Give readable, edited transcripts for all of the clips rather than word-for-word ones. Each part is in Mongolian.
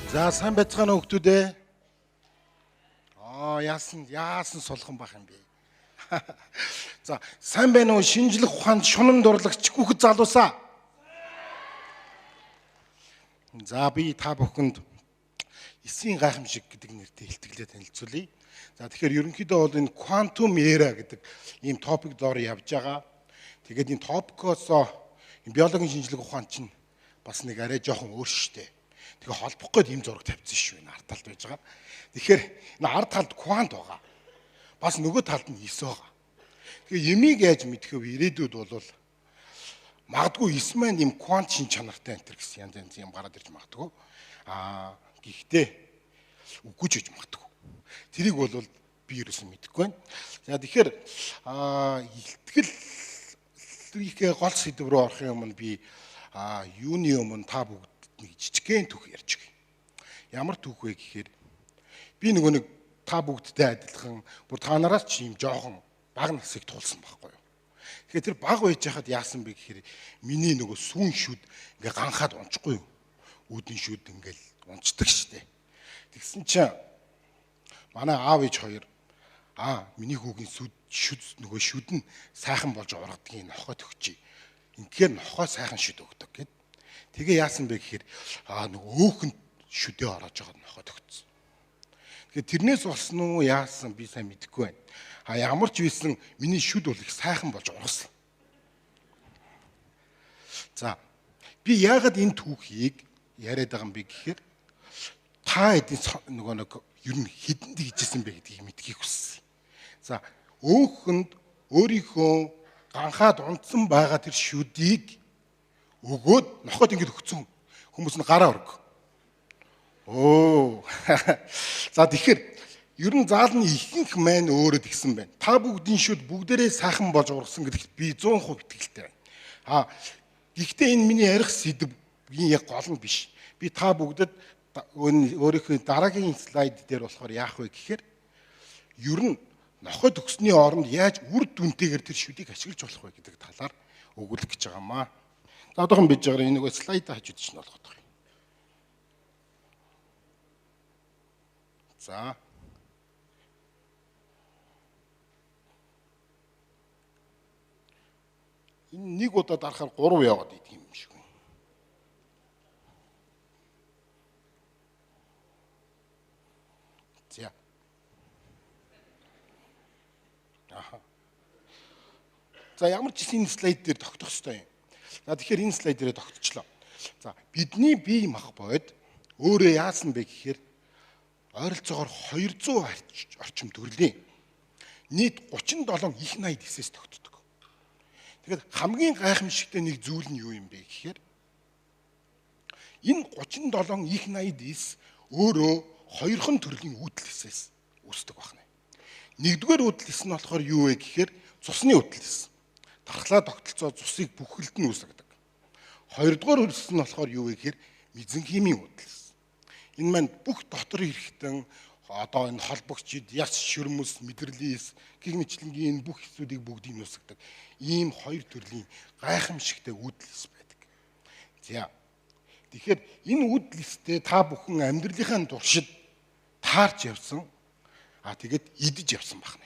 За сайн байцгаана уу хүмүүс ээ. Яасан сулхан бах юм бэ? За сайн байна уу шинжлэх ухаанд шунам дурлагч хүүхэд залуусаа. За би та бүхэнд эсийн гайхамшиг гэдэг нэртэй хэлтгэлээ танилцуулъя. За тэгэхээр ерөнхийдөө бол энэ quantum era гэдэг ийм топик доор явж байгаа. Тэгээд энэ топикоос энэ биологийн шинжлэх ухаан чинь бас нэг арай жоохон өөр шттэ. Тэгээ холбох гээд ийм зураг тавьчихсан шүү энэ ард талд байж байгаа. Тэгэхээр энэ ард талд квант байгаа. Бас нөгөө талд нь 9 байгаа. Тэгээ ямиг яаж мэдхөв ирээдүйд бол магадгүй 9 маань ийм квант шин чанартай энэ төр гэсэн янз янз юм гараад ирж магадгүй. Гэхдээ үгүй ч гэж магадгүй. Тэрийг бол би ерөөсөн мэдэхгүй байна. За тэгэхээр илтгэл гол сэдв рүү орохын өмнө би юуны өмнө та бүгд нэг жижигхэн түүх ярьж өгье. Ямар түүх вэ гэхээр би нэг та бүгдтэй адилхан бүр та нараас ч юм жоохон бага насыг туулсан байхгүй юу. Тэгэхээр тэр бага байж хахад яасан бэ гэхээр миний нөгөө сүүн шүд ингээ ганхаад унчихгүй юу. Үүдэн шүд ингээл унцдаг штэ. Тэгсэн чинь манай аав ээж хоёр миний хүүгийн нөгөө шүд нь сайхан болж ургадгийг нохойд өгчий. Ингээр нохой сайхан шүд өгдөг гэд. Тэгээ яасан бэ гэхээр нөгөө өөхөнд шүдээ ороож байгаа нохойд өгсөн. Тэгэхээр тэрнээс болсон уу яасан би сайн мэдэхгүй байна. Ямар ч байсан миний шүд бол их сайхан болж ургасан. За би яагаад энэ түүхийг яриад байгаа юм бэ гэхээр та эдийн нэг ер нь хэдэнд хийжсэн бэ гэдгийг мэдхийг хүссэн. За өөхөнд өөрийнхөө ганхаад унтсан байгаа тэр шүдийг өгөөд нохойд ингэж өгцөн хүмүүс нь гараа өрг. За тэгэхээр ер нь заалны ихэнх маань өөрөө тэгсэн байна. Та бүгдийн шүд бүгдээрээ сайхан болж ургасан гэдэгт би 100% итгэлтэй байна. Гэхдээ энэ миний ярих сэдвийн яг гол нь биш. Би та бүгдэд өөрийнхөө дараагийн слайд дээр болохоор яах вэ гэхээр ер нь нохойд өгсөний оронд яаж үр дүнтэйгээр тэр шүдийг ашиглаж болох вэ гэдэг талаар өгүүлэх гэж байгаамаа. За одоохон биж байгаа энэ нөгөө слайд хажууд чинь болгох юм. За. Энэ нэг удаа дарахаар 3 яваад идэг юм шиг. За. За ямар ч энэ слайд дээр тогтох ёстой юм. За тэгэхээр энэ слайд дээрээ тогтчлоо. За бидний бие махбод өөрөө яасан бэ гэхээр ойролцоогоор 200 орчим төрлийн нийт 37 их 89-ээс тогтдог. Тэгэхээр хамгийн гайхамшигтай нэг зүйл нь юу юм бэ гэхээр энэ 37 их 89 өөрөө хоёрхан төрлийн үүдэлсээс үүсдэг байна. Нэгдүгээр үүдэлс нь болохоор юу вэ гэхээр цусны үүдэлс. Тархлаа тогтолцоо цусыг бүхэлд нь үүсгэдэг. Хоёрдугаар үүдэлс нь болохоор юу вэ гэхээр мезенхимийн үүдэлс. Энэ маань бүх дотор хэрэгтэн одоо энэ холбогчид, яс шүрмэс, мэдрэлийн гих мэтлэнгийн энэ бүх хэсүүдийг бүгдийг нь үүсгэдэг. Ийм хоёр төрлийн гайхамшигтай үүдэлс байдаг. За. Тэгэхээр энэ үүдэлстэй та бүхэн амьдралынхаа туршид таарч явсан. Тэгээд идэж явсан байна.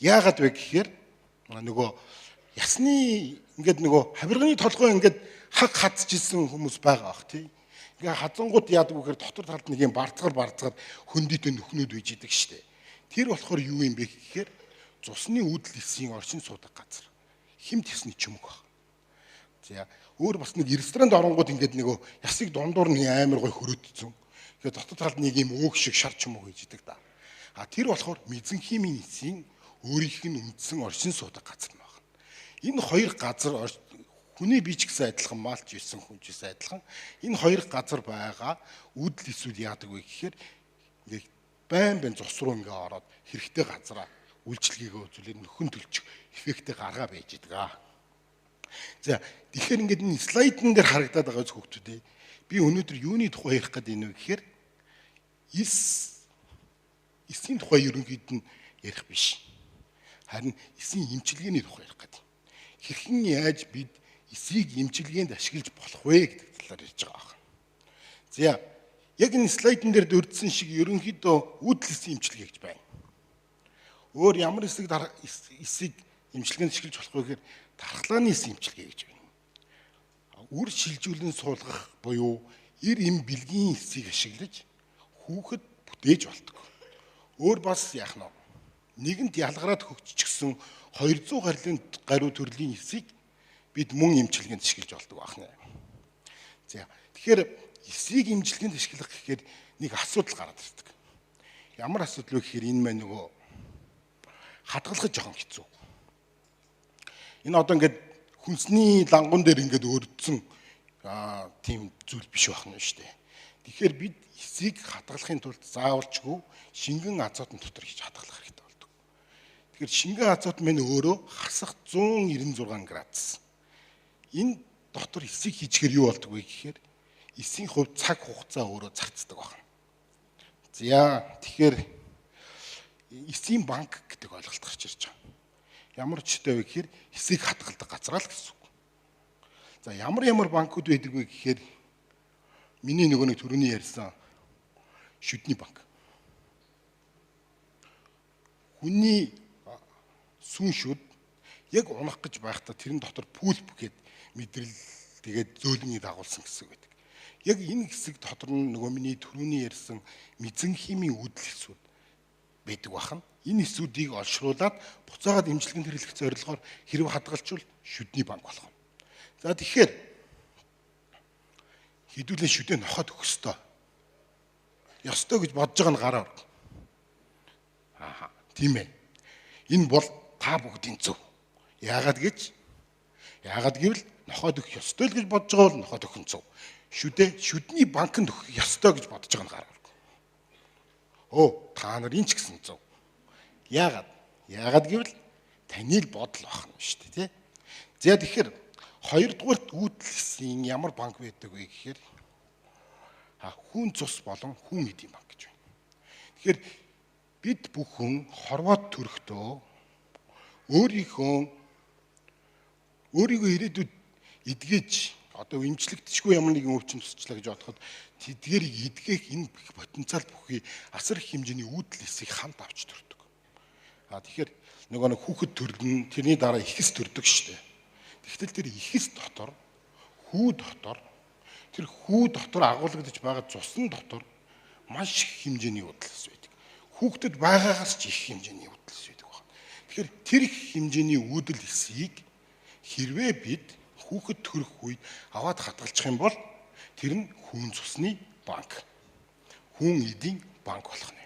Яагаад вэ гэхээр нөгөө ясны ингээд нөгөө хавирганы толгой ингээд хаг хадчихсан хүмүүс байгаа бах тий. Ингээ хазангууд яадаг вэ гэхээр дотор талд нэг юм барцгаар хөндөйтэй нөхнүүд үйж идэг штэ. Тэр болохоор юу юм бэ гэхээр цусны үүдэлсийн оршин суудаг газар. Химт ясны чүмэг баг. За өөр бас нэг ресторанд оронгууд ингээд нөгөө ясыг дундуур нэг амар гой хөрөөдсөн. Тэгээ дотор талд нэг юм өөх шиг шар чүмэг үйж идэг да. Тэр болохоор мезенхимийн эсийн өөрийнх нь үндсэн оршин суудаг газар нь байна. Энэ хоёр газар хүний бие ч гэсэн адилхан, малч ирсэн хүн ч гэсэн адилхан. Энэ хоёр газар байгаа үүдэл эсүүд яадаг вэ гэхээр ингээ байн цус руу ингээ ороод хэрэгтэй газараа үйлчлэгээ үзүүлээд нөхөн төлчих эффектээ гаргаа байж идэг. За тэгэхээр ингээд энэ слайдн дээр харагдаад байгаа хүүхдүүд би өнөөдөр юуны тухай ярих гэдэг юм бэ гэхээр эсийн тухай ерөнхийд нь ярих биш. Харин эсийн эмчилгээний тухай ярих гэдэг. Хэрхэн яаж бид эсийг эмчилгээнд ашиглаж болох вэ гэдэг талаар ярьж байгаа. За Яг энэ слайдн дээр дурдсан шиг ерөнхийдөө үүдэлсэн имчилгээ гэж байна. Өөр ямар эсийг имчилгээнд ашиглаж болох вэ гэхээр дархлааны эс имчилгээ гэж байна. Үр шилжүүлэн суулгах буюу эр эм бэлгийн эсийг ашиглаж хүүхэд бүтээж болдог. Өөр бас яах нь нэгэнт ялгараад хөгжчихсөн 200 гаруй төрлийн эсийг бид мөн имчилгээнд ашиглаж болдог байна. За тэгэхээр эсийг имчилгээнд ашиглах гэхээр нэг асуудал гараад ирдэг. Ямар асуудал вэ гэхээр энэ маань нөгөө хадгалах жоохон хэцүү. Энэ одоо ингээд хүнсний лангуун дээр ингээд өрдсөн тийм зүйл биш байх нь шүү дээ. Тэгэхээр бид эсийг хадгалахын тулд заавалчгүй шингэн азотын дотор хийж хадгалах хэрэгтэй болдог. Тэгэхээр шингэн азот маань өөрөө хасах 196 градус. Энэ дотор эсийг хийчихээр юу болдог вэ гэхээр эсийн хувьд цаг хугацаа өөрөө зарцдаг байна. За тэгэхээр эсийн банк гэдэг ойлголт гарч ирж байгаа. Ямар ч үстэй вэ гэхээр эсийг хадгалдаг газар л гэсэн үг. За ямар банкуд байдаг вэ гэхээр миний нөгөө нэг түрүүний ярьсан шүдний банк. Хүний сүн шүд яг унах гэж байхдаа тэрэн дотор пүлп гэд мэдрэл тэгээд зөөлөнийг дагуулсан гэсэн үг байдаг. Яг энэ хэсэг дотор нь нөгөө миний түрүүний ярьсан мезенхимийн үүдэл эсүүд байдаг бахан. Энэ эсүүдийг олшруулад буцаагаад имчилгээнд хэрэглэх зорилгоор хэрэг хадгалчвал шүдний банк болох нь. За тэгэхээр хэдүүлэн шүдээ нохоод өгөх ёстой. Ёстой гэж бодож байгаа нь гараар. Тийм ээ. Энэ бол та бүгдийн зөв. Яагаад гэвэл нохоод өгөх ёстой л гэж бодож байгаа бол нохоод өгөх нь зөв. Шүдний банкнд өгөх ёстой гэж бодож байгаа нь гараар. Та нар энэ ч гэсэн зөв. Яагаад гэвэл таны л бодол байна шүү дээ, тий. За тэгэхээр хоёрдугаар үүдэлсэн ямар банк байдаг вэ гэхээр хүн цус болон хүн эдийн банк гэж байна. Тэгэхээр бид бүхэн хорвоод төрөхдөө өөрийгөө ирээдүйд эдгэж одоо имчлэгдэшгүй ямар нэгэн өвчин тусчлаа гэж бодоход тэдгэрийг эдгэх энэ потенциал бүхий асар их хэмжээний үүдэл эсийг хамт авч төрдөг. Тэгэхээр нөгөө нэг хүүхэд төрдөн тэрний дараа ихэс төрдөг шүү дээ. Тэгтэл тэр ихэс дотор хүү дотор агуулгадж байгаа цусны дотор маш их хэмжээний үүдэл эс байдаг. Хүүхдэд байгаагаас ч их хэмжээний үүдэл эс байдаг байна. Тэгэхээр тэр их хэмжээний үүдэл эсийг хэрвээ бид хүүхэд төрөх үед аваад хадгалчих юм бол тэр нь хүн цусны банк, хүн эдийн банк болох нь.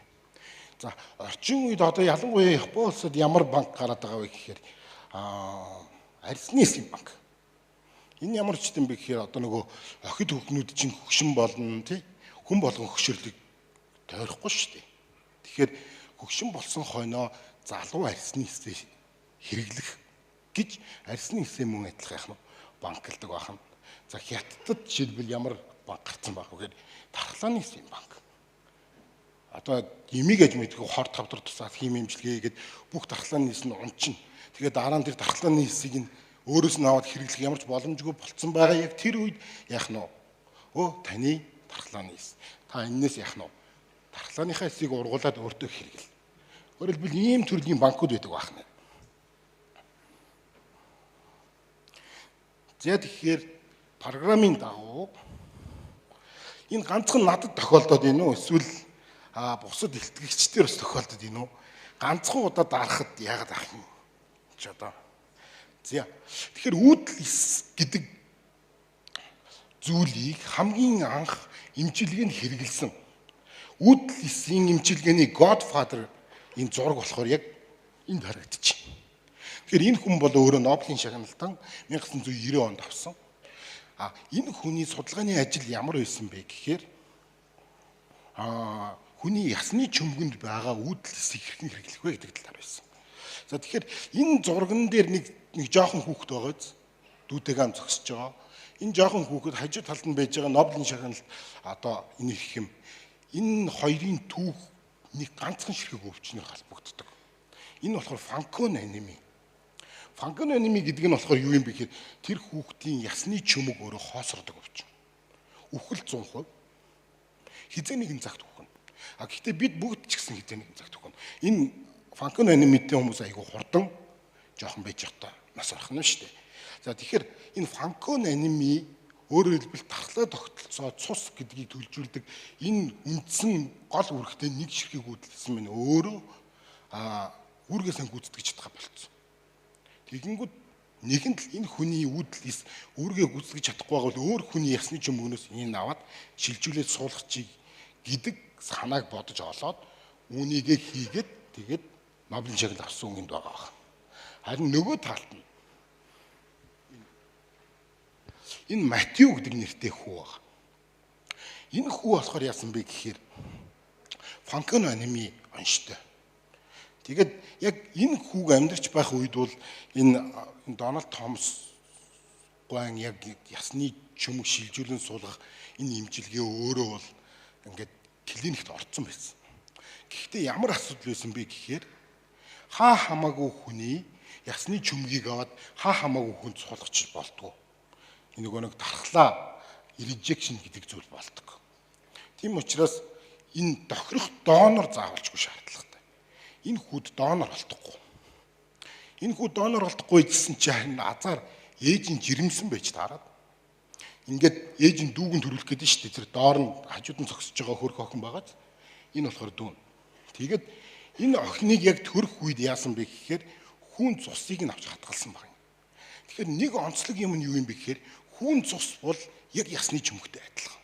За орчин үед одоо ялангуяа Япон улсад ямар банк гараад байгаа вэ гэхээр арьсны эсийн банк. Энэ ямар ч юм бэ гэхээр одоо нөгөө охид хүүхнүүд чинь хөгшин болно тий. Хүн болгон хөшөрлөг тойрохгүй шүү дээ. Тэгэхээр хөгшин болсон хойноо залуу арьсны эсээ хэрэглэх гэж арьсны эсээ мөн адилхан яах нь банкладаг байна. За хятадд жишээлбэл ямар банк гарсан баг вэ гэхээр дархлааны эсийн банк. Одоо имийг аж мэдгүй хор тавдар тусаад хим имчилгээгээд бүх дархлааны эс нь унчна. Тэгээд дараа нь тэр дархлааны эсийг нь өөрөөс нь аваад хэрэглэх ямар ч боломжгүй болцсон байгаа яг тэр үед яах нь таны дархлааны эс. Та энэс яах нь дархлааныхаа эсийг ургуулад өөртөө хэрэгэл. Өөрөөр хэлбэл ийм төрлийн банкуд байдаг байна. За тэгэхээр программын дагуу энэ ганцхан надад тохиолдоод байна уу эсвэл бусад илтгэгчдээр бас тохиолдоод байна уу? Ганцхан удаа дарахад яагаад ах юм? Ч одоо. За тэгэхээр үүдэл эс гэдэг зүйлийг хамгийн анх имчилгээнд хэрэгэлсэн. Үүдэл эсийн имчилгээний Godfather энэ зураг болохоор яг энд харагдчих. Тэгэхээр энэ хүн бол өөрөө Нобелийн шагналтан 1990 онд авсан. Энэ хүний судалгааны ажил ямар байсан бэ гэхээр хүний ясны чөмгөнд байгаа үүдэл эсийг хэрхэн хэрэглэх вэ гэдэг талаар байсан. За тэгэхээр энэ зурган дээр нэг жоохон хүүхэд байгааз дүүтэйгээ ам зогсож байгаа. Энэ жоохон хүүхэд хажуу талд нь байж байгаа Нобелийн шагналт одоо энэ их юм. Энэ хоёрын түүх нэг ганцхан ширхэг өвчнөр холбогддог. Энэ болохоор Fanconi анеми. Fanconi анеми гэдэг нь болохоор юу юм бэ гэхээр тэр хүүхдийн ясны чөмөг өөрөө хоосордог өвчин. Үхэл 100%. хизээ нэгэн цагт үхэн. Гэхдээ бид бүгд ч гэсэн хизээ нэгэн цагт үхэн. Энэ Франкон анимитийн хүмүүс айгүй хурдан жоохон байж байгаа нас орох нь шүү дээ. За тэгэхээр энэ Франкон аними өөрөөр хэлбэл тархлаа тогтолцоо цус гэдгийг төлжүүлдэг энэ үндсэн гол үүрэгтэй нэг ширхэг үүдэлсэн мэн өөрөө үүргээсээ гүйцэтгэж чадах болцсон. Тэгэнгүүт нэгэнд л энэ хүний үүдлээс үүргээ гүйцэтгэж чадахгүй бол өөр хүний ясны чөмгнөөс энэ аваад шилжүүлээд суулгахчийг гэдэг санааг бодож олоод үүнийгээ хийгээд тэгээд Нобелийн шагнал авсан үгэнд байгаа. Харин нөгөө талд нь энэ Матиу гэдэг нэртэй хүү байна. Энэ хүү болохоор яасан бэ гэхээр Франкон аними онштой. Тэгээд яг энэ хүүг амьдарч байх үед бол энэ Дональд Томс гуайн яг ясны чөмөг шилжүүлэн суулгах энэ имчилгээ өөрөө бол ингээд клиникт орцсон байсан. Гэхдээ ямар асуудал байсан бэ гэхээр хаа хамаагүй хүний ясны чөмгийг аваад хаа хамаагүй хүнд суулгач болтгоо. Энэ нэг тархлаа rejection гэдэг зүйл болдог. Тийм учраас энэ тохирох донор заавалжгүй шаардлагатай. Энэ хүүд донор болтохгүй. Энэ хүүд донор болтохгүй гэсэн чинь азар ээж нь жирэмсэн байж таарад. Ингээд ээж нь дүүгэн төрүүлэх гэдэг нь шүү дээ. Тэр доор нь хажууд нь зогсож байгаа хөрх охин байгаа. Энэ болохоор дүүн. Тэгээд энэ охиныг яг төрөх үед яасан бэ гэхээр хүүн цусыг нь авч хатгалсан байна. Тэгэхээр нэг онцлог юм нь юу юм бэ гэхээр хүүн цус бол яг ясны чөмгтэй адилхан.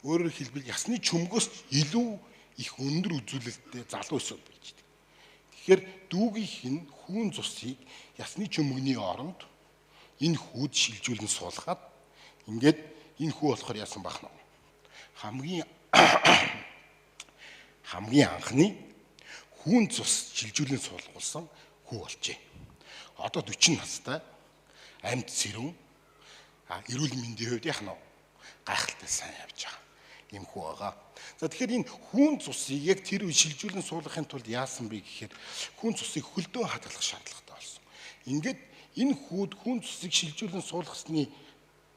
Өөрөөр хэлбэл ясны чөмгөөс илүү их өндөр үзүүлэлттэй залуу өсөв байж дээ. Тэгэхээр дүүгийнх нь хүүн цусыг ясны чөмгөний оронд энэ хүүд шилжүүлэн суулгаад ингээд энэ хүү болохоор яасан бах нь хамгийн анхны хүүн цус шилжүүлэн суулгуулсан хүү болжээ. Одоо 40 настай амьд сэрүүн эрүүл мэндийн хувьд яах нь гайхалтай сайн явж байгаа юм хүү байгаа. За тэгэхээр энэ хүүн цусыг яг тэр үе шилжүүлэн суулгахын тулд яасан бэ гэхээр хүүн цусыг хөлдөө хадгалах шаардлагатай болсон. Ингээд энэ хүүн цусыг шилжүүлэн суулгасны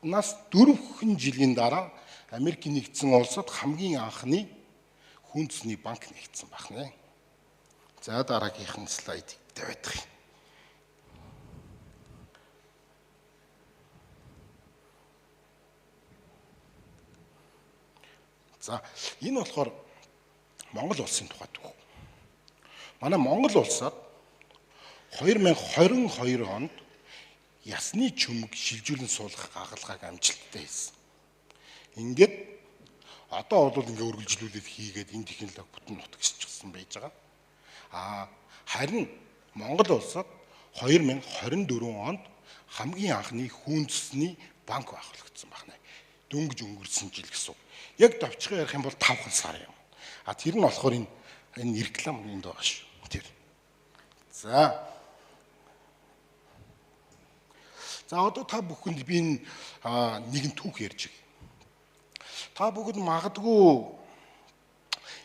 нас 4 жилийн дараа Америкийн нэгдсэн улсад хамгийн анхны хүүн цусны банк нэгдсэн байна. За дараагийнх нь слайд тавиадах юм. За энэ болохоор Монгол улсын тухай түүх. Манай Монгол улсад 2022 онд ясны чөмг шилжүүлэн суулгах гаргалгааг амжилттай хийсэн. Ингээд одоо бол ингээ үргэлжлүүлээд хийгээд энэ технологи бүтэн нутагсчихсан байж байгаа. Харин Монгол улсад 2024 онд хамгийн анхны хүүн цусны банк байгуулагдсан байна. Дөнгөж өнгөрсөн жил гэсэн. Яг давчхан ярих юм бол 5 сар юм. Тэр нь болохоор энэ реклам энд байгаа шүү. Тэр. За одоо та бүхэнд би нэгэн түүх ярьж байгаа. Та бүгд магадгүй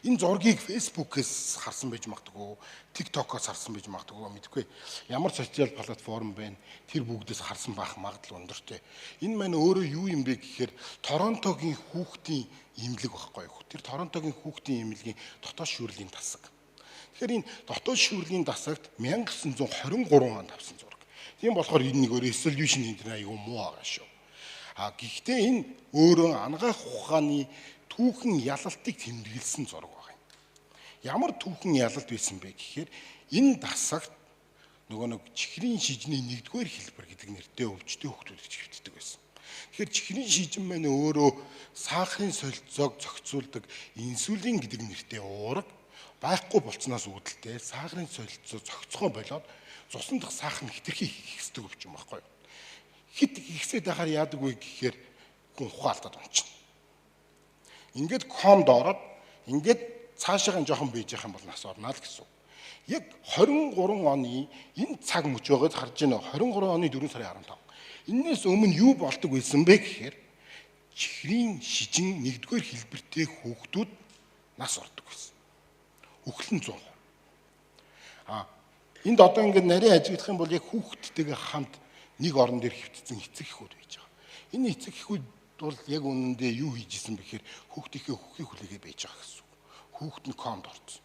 энэ зургийг Facebook-ээс харсан байж магадгүй, TikTok-оос харсан байж магадгүй мэдгүй. Ямар социал платформ байна? Тэр бүгдээс харсан байх магадлал өндөртэй. Энэ маань өөрөө юу юм бэ гэхээр Торонтогийн хүүхдийн имлэг байхгүй юу? Тэр Торонтогийн хүүхдийн имлэгийн дотоод шүүрлийн тасаг. Тэгэхээр энэ дотоод шүүрлийн тасагт 1923 онд авсан зураг. Тийм болохоор энэ нэг resolution энэ аюу муу байгаа шүү. Гэхдээ энэ өөрөө ангаах ухааны түүхэн ялалтыг тэмдэглэсэн зураг байна. Ямар түүхэн ялалт байсан бэ гэхээр энэ дасагт нэг чихрийн шижний 1-р хэлбэр гэдэг нэртэй өвчтөе хүүхдүүд хэвтдэг байсан. Тэгэхээр чихрийн шижин маань өөрөө сахарын солилцоог зохицуулдаг инсулин гэдэг нэртэй уурга байхгүй болцноос үүдэлтэй сахарын солилцоо зохицохоо болоод цусан дахь сахар нь хэтэрхий ихсдэг өвчин байхгүй юу? Хит ихсээд байхаар яадаг вэ гэхээр хүн ухаалтад унчна. Ингээд комд ороод ингээд цаашаахан жоохон бийж явах юм бол нас орно л гэсэн. Яг 23 оны энэ цаг мөч байгаад харж байна. 23 оны 4 сарын 15. Энээс өмнө юу болдог байсан бэ гэхээр чихрийн шижин 1-р хэлбэртэй хүүхдүүд нас ордог байсан. Үхлэн 100%. Энд одоо ингээд нарийн ажиглах юм бол яг хүүхдтэйгээ хамт нэг орон дээр хөвтсөн эцэг эхүүд байж байгаа. Энэ эцэг эхүүд бол яг үнэндээ юу хийж исэн бэхээр хүүхдийнхээ хөхийг хүлээгээ байж байгаа гэсэн. Хүүхд нь комд орсон.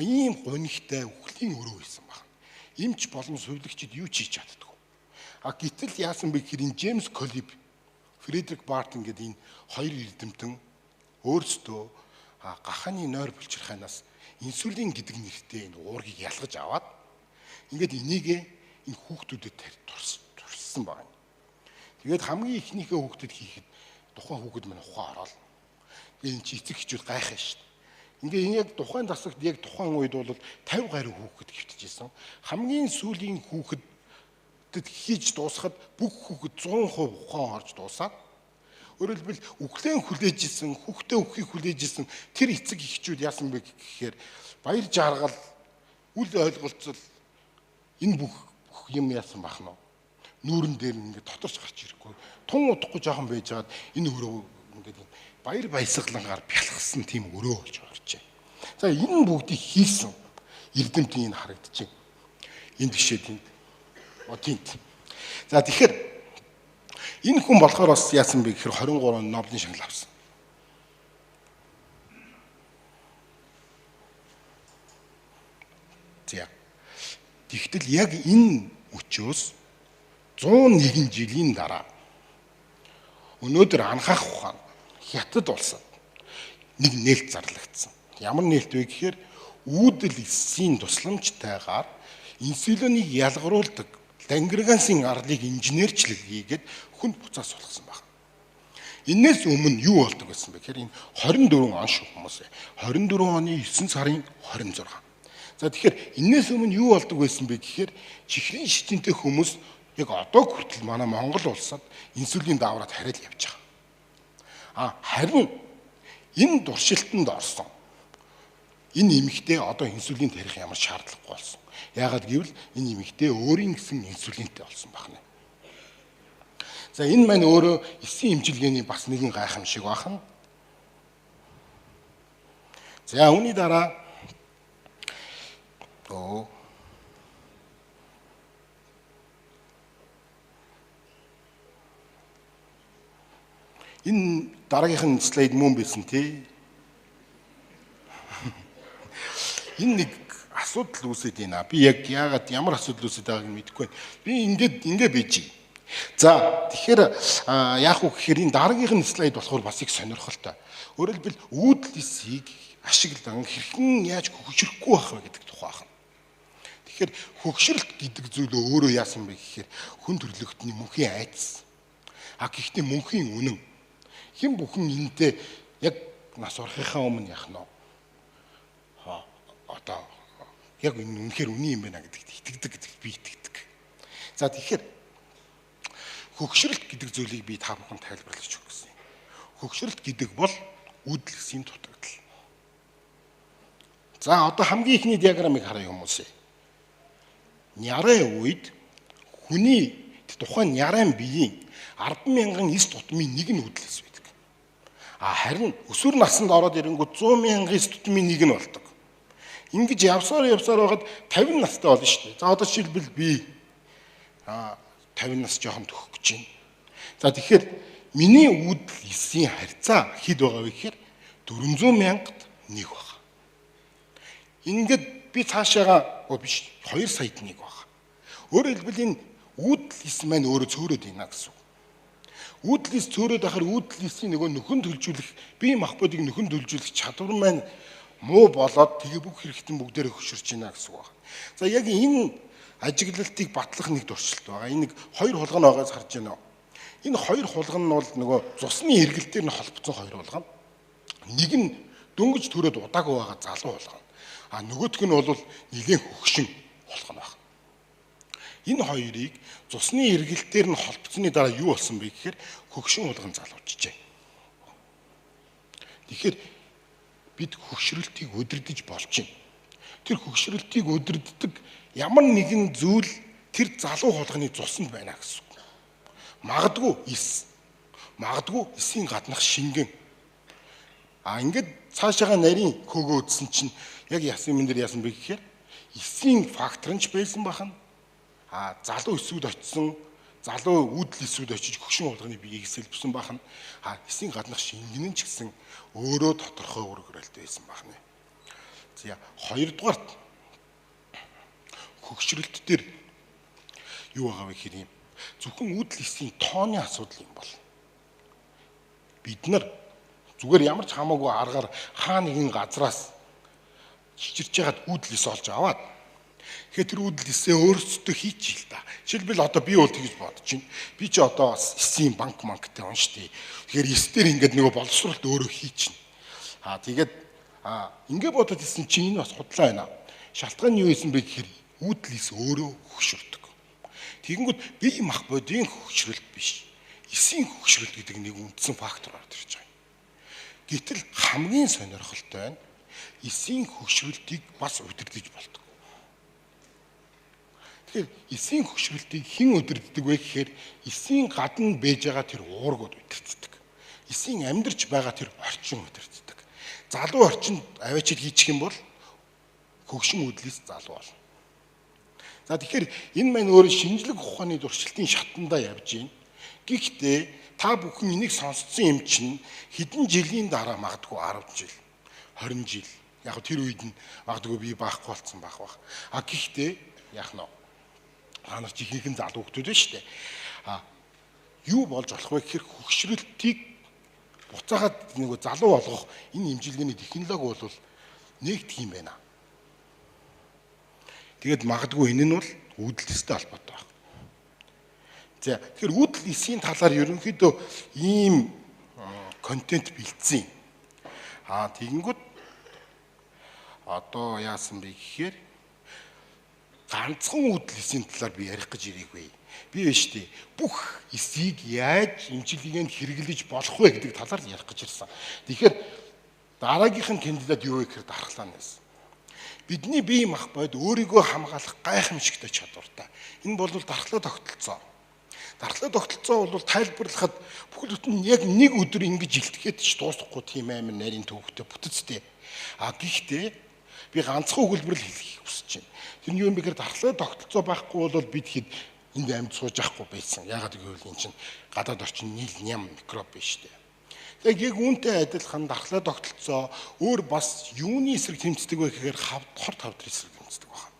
Ийм гонигтай үхлийн өрөө байсан байна. Имч болон сувилагчид юу ч хийж чаддаггүй. Гэтэл яасан бэ гэхээр энэ Джеймс Колиб, Фредерик Бартон гэдэг энэ хоёр эрдэмтэн өөрсдөө гахааны нойр булчирхаанаас инсулин гэдэг нэртэй энэ уургийг ялгаж аваад ингээд энийг энэ хүүхдүүдэд турсан байна. Тэгээд хамгийн ихнийхээ хүүхдэд хийхэд тухайн хүүхэд маань ухаан ороод энэ чи эцэг эхчүүд гайхаа шүү дээ. Ингээ энэ яг тухайн засагт яг тухайн үед бол 50 гаруй хүүхэд хэвтчихсэн. Хамгийн сүүлийн хүүхэдд хийж дуусахад бүх хүүхэд 100% ухаан орж дуусаад өөрөөр хэлбэл үхлэн хүлээж исэн, хүүхдээ үхийг хүлээж исэн тэр эцэг эхчүүд яасан бэ гэхээр баяр жаргал, үл ойлголцол энэ бүх юм яасан бах нь нүүрэн дээр ингээд доторч гарч ирэхгүй. Тун удахгүй жоохон байжгаад энэ өрөө ингээд баяр баясгалангаар бялхсан тийм өрөө болж оржээ. За энэ бүгдийг хийсэн эрдэмтэн энэ харагдчихэв. Энд бишээ тийм. Тинт. За тэгэхээр энэ хүн болохоор бас яасан бэ гэхээр 23 Нобелийн шагнал авсан. За. Тэгтэл яг энэ өчөөс 101 жилийн дараа өнөөдөр анхаах ухаан хятад улсад нэг нээлт зарлагдсан. Ямар нээлт вэ гэхээр үүдэл эсийн тусламжтайгаар инсулинийг ялгаруулдаг Лангергансын арлыг инженерчлэг хийгээд хүнд буцаа сулгасан байна. Энээс өмнө юу болдог байсан бэ гэхээр энэ 24 он шүү хүмүүс. 24 оны 9 сарын 26. За тэгэхээр энээс өмнө юу болдог байсан бэ гэхээр чихрийн шижинтэй хүмүүс яг одоо хүртэл манай Монгол улсад инсулин даавраад хариад явж байгаа. Харин энэ дуршилтанд орсон энэ эмэгтэй одоо инсулин тарих ямар шаардлагагүй болсон. Яагаад гэвэл энэ эмэгтэй өөрийн гэсэн инсулинтэй болсон байна. За энэ маань өөрөө эсийн эмчилгээний бас нэгэн гайхамшиг байна. За үүний дараа энэ дараагийнх нь слайд мөн байсан тий. Энэ нэг асуудал үүсэж байна. Би яг яагаад ямар асуудал үүсэж байгааг нь мэдэхгүй байна. Би ингээ бийж. За тэгэхээр яах вэ гэхээр энэ дараагийнх нь слайд болохоор бас их сонирхолтой. Өөрөөр хэлбэл үүдэл эсийг ашиглан хэрхэн яаж хөгжихгүй байх вэ гэдэг тухай байна. Тэгэхээр хөгшрөлт гэдэг зүйл өөрөө яасан бэ гэхээр хүн төрлөختний мөнхийн айдас. Гэхдээ мөнхийн үнэн хэн бүхэн энэтэй яг нас орохынхаа өмнө яах нь одоо яг энэ үнэхээр үний юм байна гэдэгт итгэдэг гэдэгт би итгэдэг. За тэгэхээр хөгшрөлт гэдэг зүйлийг би та бүхэнд тайлбарлаж өгөх гэсэн. Хөгшрөлт гэдэг бол үүдэлсийн дутагдал. За одоо хамгийн ихний диаграмыг харъя хүмүүсээ. Нярын үед хүний тухайн нярын биеийн 10,000 эс тутмын нэг нь үүдэлс байдаг. Харин өсвөр наснд ороод ирэнгүүт 100,000 эс тутмын нэг нь болдог. Ингэж явсаар байгаад 50 настай болно шүү дээ. За одоо жишээлбэл би 50 нас жоохон төгөх гэж байна. За тэгэхээр миний үүдэл эсийн харьцаа хэд байгаа вэ гэхээр 400,000-д 1 байна. Ингээд би цаашаага биш 2 саяд 1 байна. Өөрөөр хэлбэл энэ үүдэл эс маань өөрөө цөөрөд байна гэсэн. Үүдэл эс цөөрөд ахаар үүдэл эсийн нөгөө нөхөн төлжүүлэх бие махбодыг нөхөн төлжүүлэх чадвар маань муу болоод тэгээ бүх хэрэгтэн бүгдээрээ хөшөрч байна гэсэн үг байна. За яг энэ ажиглалтыг батлах нэг дуршилт байгаа. Энэ нэг 2 хулгай байгаас харж байна. Энэ 2 хулгай нь бол нөгөө цусны эргэлтээр нь холбогдсон 2 хулгай. Нэг нь дөнгөж төрөөд удаагүй байгаа залуу хулгай. Нөгөөх нь бол нэгэн хөгшин хулгай байна. Энэ хоёрыг цусны эргэлтээр нь холбогдсны дараа юу болсон бэ гэхээр хөгшин хулгай залуучжээ. Тэгэхээр бид хөгшрөлтийг өдөрдөж болж байна. Тэр хөгшрөлтийг өдөрддөг ямар нэгэн зүйл тэр залуу хулгайны цуснд байна гэсэн. Магадгүй эс. Магадгүй эсийн гаднах шингэн. Ингээд цаашаага нарийн хөөгөө үтсэн чинь яг ясан юм дээр яасан бэ гэхээр эсийн фактор нь ч байсан бахан. Залуу эсүүд очисон залуу үүдл эсүүд очиж хөгшин уулганы биеийг сэлбсэн бахна. Эсийн гаднах шингэн ч гэсэн өөрөө тодорхой үр өгөөлт байсан бахна. За хоёрдугаарт хөгшрөлт дээр юу байгаа вэ гэхээр юм. Зөвхөн үүдл эсийн тооны асуудал юм бол бид нар зүгээр ямар ч хамаагүй аргаар хаа нэгэн газраас чичирч ягаад үүдл эс олж аваад тэгэхээр тэр үүдл эсээ өөрсдөө хийчих л да. Жишээлбэл одоо би бол тэгж бодож байна. Би ч одоо эсийн банктэй уншдээ. Тэгэхээр эс дээр ингээд нөгөө боловсролт өөрөө хийчихнэ. Тэгээд ингээд бодож исэн чинь энэ бас худлаа байна. Шалтгаан нь юу байсан бэ гэхээр үүдл эс өөрөө хөгшөрдөг. Тэгэнгүүт бие мах бодийн хөгшрөлт биш. Эсийн хөгшрөлт гэдэг нэг үндсэн фактор орж ирж байгаа. Гэтэл хамгийн сонирхолтой нь эсийн хөгшрөлтийг бас удирдах болдог. Тэгэхээр эсийн хөгшрөлтийг хэн удирддаг вэ гэхээр эсийн гадна байж байгаа тэр уургууд удирддаг. Эсийн амьдарч байгаа тэр орчин удирддаг. Залуу орчинд аваачид хийчих юм бол хөгшин үдлээс залуу болно. За тэгэхээр энэ маань өөрөө шинжлэх ухааны дуршилтын шатандаа явж байна. Гэхдээ та бүхэн энийг сонсцсон юм чинь хэдэн жилийн дараа магадгүй 10 жил, 20 жил. Яг тэр үед нь магадгүй би баахгүй болсон байх. Гэхдээ яах нь та нар ч ихэнх нь залуу хүмүүс байна шүү дээ. Юу болж болох вэ гэхээр хөгшрөлтийг буцаагаад нэг залуу болгох энэ имчилгээний технологи бол нэгдэх юм байна. Тэгээд магадгүй энэ нь бол үүдэлтэй холбоотой байна. За тэгэхээр үүдэл эсийн талаар ерөнхийдөө ийм контент бэлдсэн. Тэгэнгүүт одоо яасан бэ гэхээр ганцхан үүдэл эсийн талаар би ярих гэж ирээгүй. Би биш дээ. Бүх эсийг яаж имчилгээнд хэрэглэж болох вэ гэдэг талаар ярих гэж ирсэн. Тэгэхээр дараагийнх нь кандидат юу вэ гэхээр дархлаан байсан. Бидний бие махбод өөрийгөө хамгаалах гайхамшигтай чадвартай. Энэ бол дархлаа тогтолцоо. Дархлаа тогтолцоо бол тайлбарлахад бүхэл бүтэн яг нэг өдөр ингэж илтгэхэд ч дуусахгүй тийм амар нарийн төвхтэй бүтцтэй. Гэхдээ би ганцхан өгүүлбэр л хэлхийг хүсэж байна. Тэр нь юу юм бэ гэхээр дархлаа тогтолцоо байхгүй бол бид хэд энд амьд сууж байхгүй байсан. Яагаад гэвэл энэ чинь гадаад орчин нийл ням микроб биш дээ. Яг үүнтэй адилхан дархлаа тогтолцоо өөр бас юуны эсрэг тэмцдэг вэ гэхээр хорт хавдрын эсрэг тэмцдэг байна.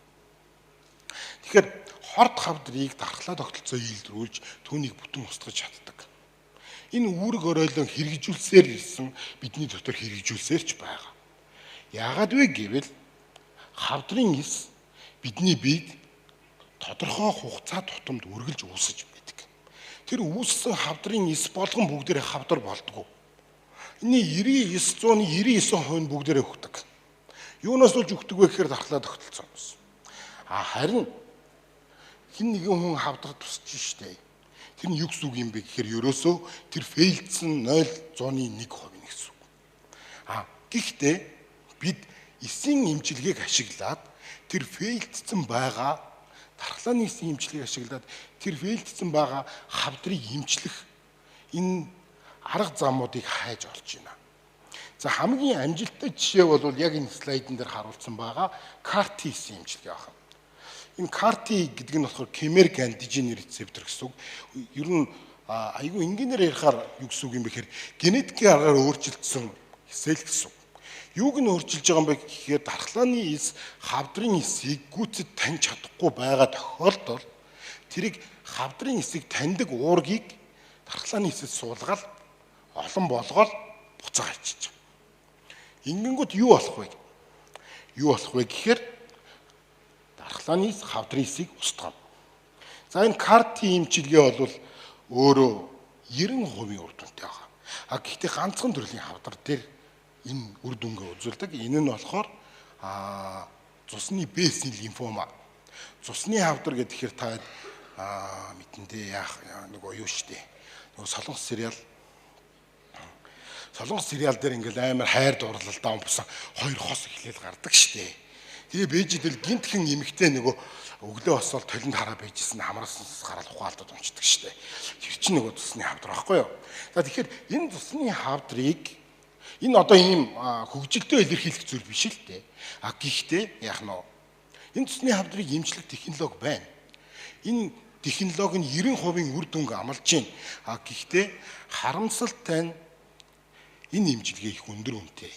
Тэгэхээр хорт хавдрыг дархлаа тогтолцоо ийлдрүүлж түүнийг бүтэн устгаж чаддаг. Энэ үүрэг оройлон хэрэгжүүлсээр ирсэн бидний дотор хэрэгжүүлсээр ч байгаа. Яагаад вэ гэвэл хавдрын эс бидний биед тодорхой хугацаа тутамд үргэлж үүсэж байдаг. Тэр үүссэн хавдрын эс болгон бүгдээрээ хавдар болдгоо. Энэ 99% нь бүгдээрээ өгдөг. Юунаас болж өгдөг вэ гэхээр дархлаа тогтолцооноос. Харин хин нэгэн хүн хавдрах тусч штэ. Тэр нь юу гэсэн үг юм бэ гэхээр ерөөсөө тэр фейлдсэн 0.1% гэсэн үг. Гэхдээ бид эсийн имчилгээг ашиглаад тэр фейлдсэн байгаа дархлааны эсийн имчилгээг ашиглаад тэр фейлдсэн байгаа хавдрыг имчлэх энэ арга замуудыг хайж олж байна. За хамгийн амжилттай жишээ бол яг энэ слайдн дээр харуулсан байгаа CAR-T имчилгээ байна. Энэ CAR-T гэдэг нь болохоор Chimeric Antigen Receptor гэсэн үг. Ер нь айгүй энгийнээр ярихаар юу гэсэн үг юм бэ гэхээр генетикийн аргаар өөрчилдсөн сел гэсэн үг. Юуг нь өөрчилж байгаа юм бэ гэхээр дархлааны эс хавдрын эсийг гүйцэд таньж чадахгүй байгаа тохиолдолд тэрийг хавдрын эсийг таньдаг уургийг дархлааны эсэд суулгаад олон болгоод буцаа хайчиж. Ингэнгүүт юу болох вэ? Юу болох вэ гэхээр дархлааны хавдрын эсийг устгана. За энэ CAR-T имчилгээ бол өөрөө 90% үр дүнтэй байгаа. Гэхдээ ганцхан төрлийн хавдар дээр энэ үр дүнгээ үзүүлдэг. Энэ нь болохоор цусны B-сийн лимфома. Цусны хавдар гэхээр та мэдэндээ яах нөгөө юу штэ. Нөгөө солонгос сериал дээр ингээл амар хайр дурлалдаа умбсан хоёр хос эхлээл гардаг штэ. Тэгээ бэжидэл гинтхэн эмэгтэй нөгөө өглөө босоод толинд хараа бэжсэн хамаараас гараад ухаалтад унцдаг штэ. Тэр чинь нөгөө цусны хавдар байхгүй юу? За тэгэхээр энэ цусны хавдрыг энэ одоо ийм хөгжилтэй илэрхийлэх зүйл биш л дээ. Гэхдээ яах нь энэ цусны хавдрыг эмчлэх технологи байна. Энэ технологи нь 90% үр дүнг амлаж байна. Гэхдээ харамсалтай нь энэ имчилгээ их өндөр үнэтэй.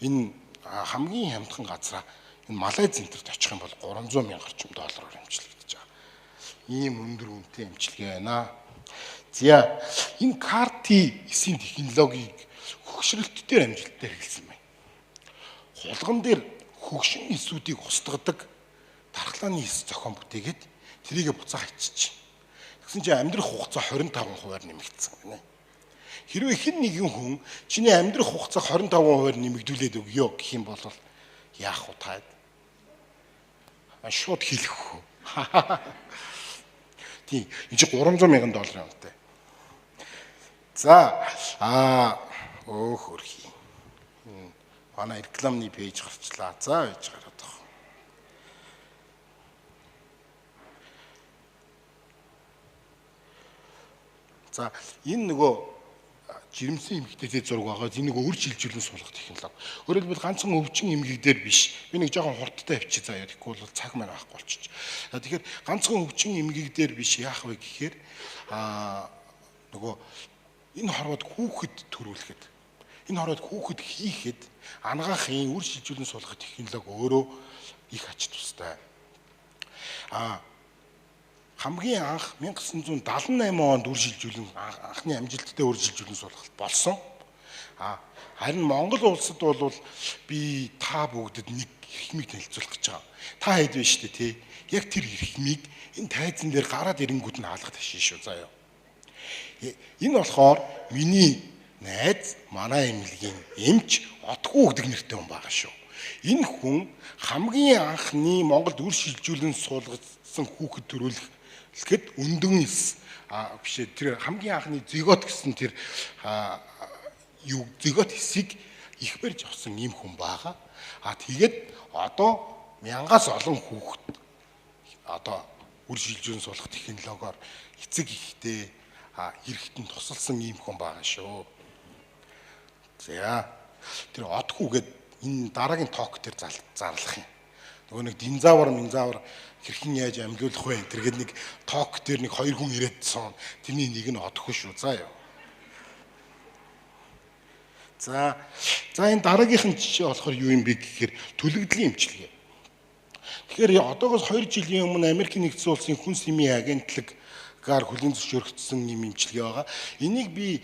Энэ хамгийн хямдхан газраа энэ Малайз центрт очих юм бол 300 мянга орчим доллараар имчилэгдэж байгаа. Ийм өндөр үнэтэй имчилгээ байна. За энэ CAR-T-ийн технологиг хөгшрөлтөөр амжилттай хэрэглэсэн байна. Хулган дээр хөгшин эсүүдийг устгадаг дархлааны эс зохион бүтээгээд тэрийгэ буцаах хийчих. Тэгсэн чинь амьдрах хугацаа 25% нэмэгдсэн гинэ. Хэрвээ хэн нэгэн хүн чиний амьдрах хугацааг 25% нэмэгдүүлээд өгөө гэх юм бол яах вэ таад? Шууд хэлэх үү? Тийм, энэ чинь 300 мянган долларын үнэтэй. За, хөрхий. Манай рекламны пэйж гарчлаа. За, байж гараад байгаа. За, энэ нөгөө жирэмсэн эмэгтэйтэй зураг байгаа. Энэ нөгөө үр шилжүүлэн суулгах технологи. Өөрөөр хэлбэл ганцхан өвчин эмгэг дээр биш. Би нэг жоохон хурдтай авчиж заяа. Тэгэхгүй бол цаг маань авахгүй болчих. Тэгэхээр ганцхан өвчин эмгэг дээр биш яах вэ гэхээр нөгөө энэ хорвоод хүүхэд төрүүлэхэд энэ хорвоод хүүхэд хийхэд ангаахын үр шилжүүлэн суулгах технологи өөрөө их ач тустай. Хамгийн анх 1978 онд үр шилжүүлэн анхны амжилттай үр шилжүүлэн суулгалт болсон. Харин Монгол улсад бол би та бүгдэд нэг эрхмийг танилцуулах гэж байгаа. Та хэд вэ штэ тий? Яг тэр эрхмийг энэ тайзан дээр гараад ирэнгүүт нь хаалгад хашин шүү заяа. Энэ болохоор миний найз манай эмнэлгийн эмч Отгүй гэдэг нэртэй хүн байгаа шүү. Энэ хүн хамгийн анхны Монголд үр шилжүүлэн суулгасан хүүхэд төрүүлэхэд өндөн эс биш тэр хамгийн анхны зигот гэсэн тэр зигот эсийг их барьж авсан ийм хүн байгаа. Тэгээд одоо мянгаас олон хүүхэд одоо үр шилжүүлэн суулгах технологиор эцэг ихтэй эрэхтэн тусалсан ийм хүн байгаа шүү. За тэр Отгүй гэдэг энэ дараагийн ток дээр зарлах юм. Нөгөө нэг динзавар хэрхэн яаж амьлуулах вэ? Тэргээд нэг ток дээр нэг хоёр хүн ирээдсэн. Тэрний нэг нь Отгүй шүү. За яа. За энэ дараагийнх нь жишээ болохоор юу юм бэ гэхээр төлөгдлийн эмчилгээ. Тэгэхээр одоогоос 2 жилийн өмнө Америк нэгдсэн улсын хүнс нэмийн агентлагаар хүлээн зөвшөөрөгдсөн юм эмчилгээ байгаа. Энийг би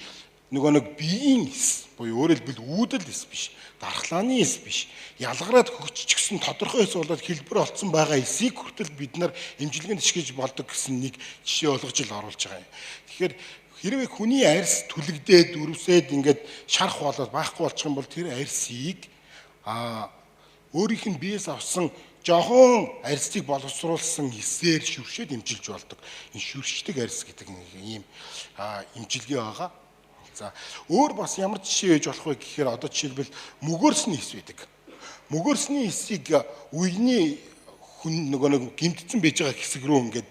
нөгөө нэг биеийн эс буюу өөрөөр хэлбэл үүдэл эс биш, дархлааны эс биш, ялгараад хөгжчихсөн тодорхой эс болоод хэлбэр олцсон байгаа эсийг хүртэл бид нар эмчилгээнд ашиглаж болдог гэсэн нэг жишээ олгож ил оруулж байгаа юм. Тэгэхээр хэрвээ хүний арьс түлэгдээд өрөвсөд ингээд шарах болоод байхгүй болчих юм бол тэр арьсыг өөрийнх нь биеэс авсан жохон арьсыг боловсруулсан эсээр шүршээд эмчилж болдог. Энэ шүршдэг арьс гэдэг нэг ийм эмчилгээ байгаа. За өөр бас ямар жишээ ээж болох вэ гэхээр одоо жишээлбэл мөгөөрсний эс байдаг. Мөгөөрсний эсийг үений хүн нөгөө нэг гимтсэн байж байгаа хэсэг рүү ингээд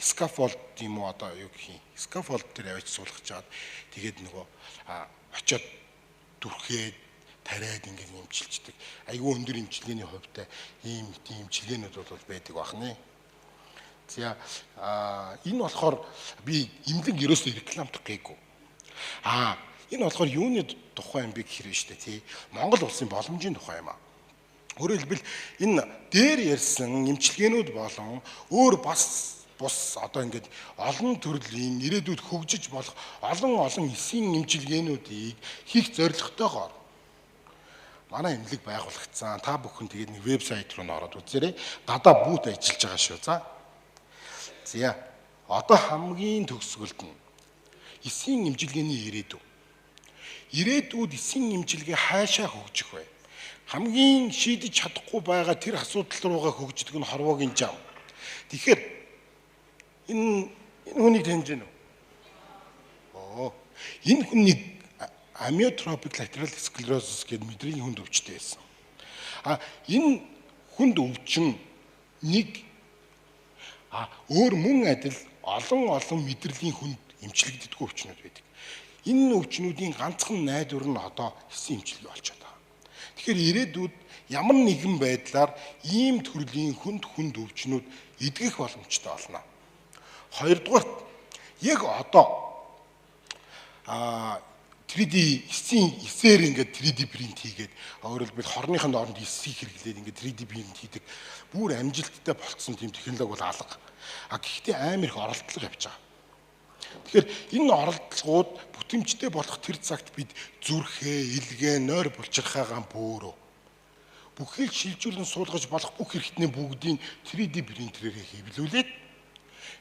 скафолд юм уу одоо юу гэх юм. Скафолд дээр авч суулгаж чаад тэгээд нөгөө очиод дүрхээд тариад ингээд эмчилждэг. Айгүй өндөр эмчилгээний хувьтай ийм эмчилгээнүүд бол байдаг бахны. За энэ болохоор би эмнэлэг ерөөсөө рекламдах гээгүй. Энэ болохоор юуны тухай юм бэ гэхээр шүү дээ тий. Монгол улсын боломжийн тухай юм аа. Өөрөөр хэлбэл энэ дээр ярьсан эмчилгээнүүд болон өөр бас бус одоо ингээд олон төрлийн ирээдүйд хөгжиж болох олон эсийн эмчилгээнүүдийг хийх зорилготойгоор манай эмнэлэг байгуулагдсан. Та бүхэн тэгээд нэг вебсайт руу н ороод үзээрэй. Гадаа бүүт ажиллаж байгаа шүү. За одоо хамгийн төгсгөлд нь эсийн эмчилгээний ирээдүй. Ирээдүйд эсийн эмчилгээ хаашаа хөгжих вэ? Хамгийн шийдэж чадахгүй байгаа тэр асуудал руугаа хөгждөг нь хорвоогийн зам. Тэгэхээр энэ хүнийг таньж байна уу? Энэ хүнийг амиотропик латерал склерозис гэдэг мэдрийн хүнд өвчтэй байсан. Энэ хүнд өвчин нэг өөр мөн адил олон мэдрэлийн хүнд эмчилэгддэггүй өвчнүүд байдаг. Энэ өвчнүүдийн ганцхан найдвар нь одоо эсийн эмчилгээ болчиход байгаа. Тэгэхээр ирээдүйд ямар нэгэн байдлаар ийм төрлийн хүнд өвчнүүд эдгэх боломжтой болно. Хоёрдугаарт яг одоо 3D эсээр ингээд 3D принт хийгээд өөрөлд бил хорныхын дооронд эсийг хэрэглээд ингээд 3D принт хийдэг бүр амжилттай болцсон тийм технологи бол алга. Гэхдээ амар их оролдлого явж байгаа. Тэгэхээр энэ оролдлогууд бүтэмжтэй болох тэр цагт бид зүрхээ, илгээ, нойр булчирхаагаан бөөрөө бүхэл шилжүүлэн суулгаж болох бүх хэрэгтний бүгдийг 3D принтерээр хэвлүүлээд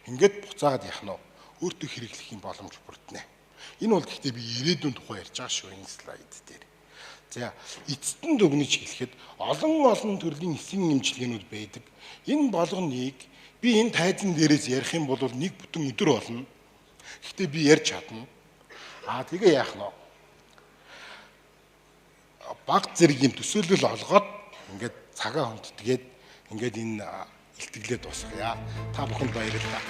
ингээд буцаагаад яах нь өөртөө хэрэглэх юм боломж бүрднэ. Энэ бол гэхдээ би ирээдүйн тухай ярьж байгаа шүү энэ слайд дээр. За эцэстэн дүгнэж хэлэхэд олон төрлийн эсийн эмчилгээнүүд байдаг. Энэ болгоныг би энэ тайзан дээрээс ярих юм бол нэг бүтэн өдөр болно. Гэхдээ би ярьж чадна. Тэгээ яах нь баг зэрэг юм төсөөлөл олгоод ингээд цагаа хүндэтгээд ингээд энэ илтгэлээ дуусгая. Та бүхэнд баярлалаа.